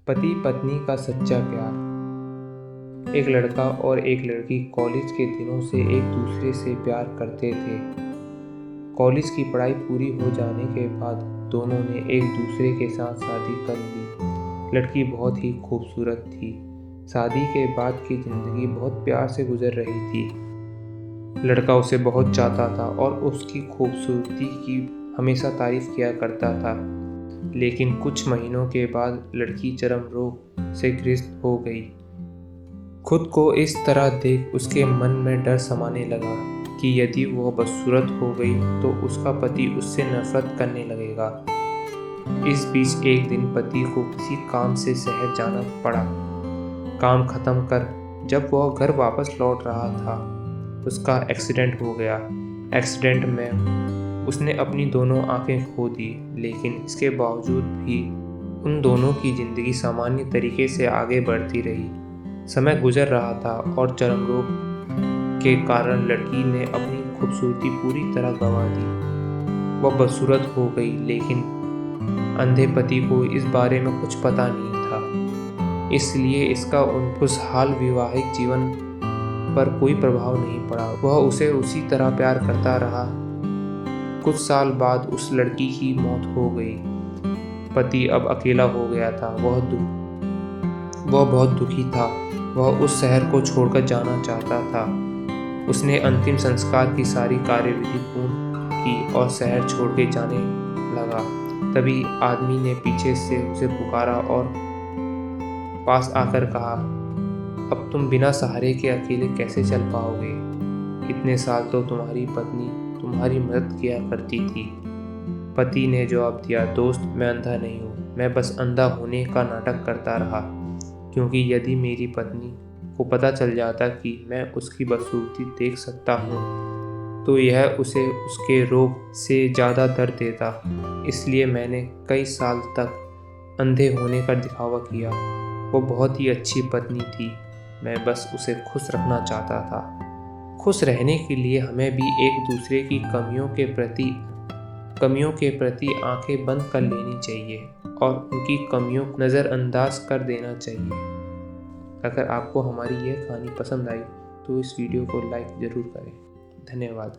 पति पत्नी का सच्चा प्यार। एक लड़का और एक लड़की कॉलेज के दिनों से एक दूसरे से प्यार करते थे। कॉलेज की पढ़ाई पूरी हो जाने के बाद दोनों ने एक दूसरे के साथ शादी कर ली। लड़की बहुत ही खूबसूरत थी। शादी के बाद की ज़िंदगी बहुत प्यार से गुजर रही थी। लड़का उसे बहुत चाहता था और उसकी खूबसूरती की हमेशा तारीफ किया करता था। लेकिन कुछ महीनों के बाद लड़की चरम रोग से ग्रस्त हो गई। खुद को इस तरह देख उसके मन में डर समाने लगा कि यदि वह बदसूरत हो गई तो उसका पति उससे नफरत करने लगेगा। इस बीच एक दिन पति को किसी काम से शहर जाना पड़ा। काम खत्म कर जब वह घर वापस लौट रहा था, उसका एक्सीडेंट हो गया। एक्सीडेंट में उसने अपनी दोनों आंखें खो दी, लेकिन इसके बावजूद भी उन दोनों की ज़िंदगी सामान्य तरीके से आगे बढ़ती रही। समय गुजर रहा था और चरम रोग के कारण लड़की ने अपनी खूबसूरती पूरी तरह गंवा दी। वह बदसूरत हो गई, लेकिन अंधे पति को इस बारे में कुछ पता नहीं था, इसलिए इसका उन खुशहाल वैवाहिक जीवन पर कोई प्रभाव नहीं पड़ा। वह उसे उसी तरह प्यार करता रहा। कुछ साल बाद उस लड़की की मौत हो गई। पति अब अकेला हो गया था। वह बहुत दुखी था। वह उस शहर को छोड़कर जाना चाहता था। उसने अंतिम संस्कार की सारी कार्यविधि पूर्ण की और शहर छोड़ के जाने लगा। तभी आदमी ने पीछे से उसे पुकारा और पास आकर कहा, अब तुम बिना सहारे के अकेले कैसे चल पाओगे? इतने साल तो तुम्हारी पत्नी तुम्हारी मदद किया करती थी। पति ने जवाब दिया, दोस्त, मैं अंधा नहीं हूँ। मैं बस अंधा होने का नाटक करता रहा, क्योंकि यदि मेरी पत्नी को पता चल जाता कि मैं उसकी बदसूरती देख सकता हूँ तो यह उसे उसके रोग से ज़्यादा दर्द देता। इसलिए मैंने कई साल तक अंधे होने का दिखावा किया। वो बहुत ही अच्छी पत्नी थी। मैं बस उसे खुश रखना चाहता था। खुश रहने के लिए हमें भी एक दूसरे की कमियों के प्रति आंखें बंद कर लेनी चाहिए और उनकी कमियों को नज़रअंदाज कर देना चाहिए। अगर आपको हमारी यह कहानी पसंद आई तो इस वीडियो को लाइक ज़रूर करें। धन्यवाद।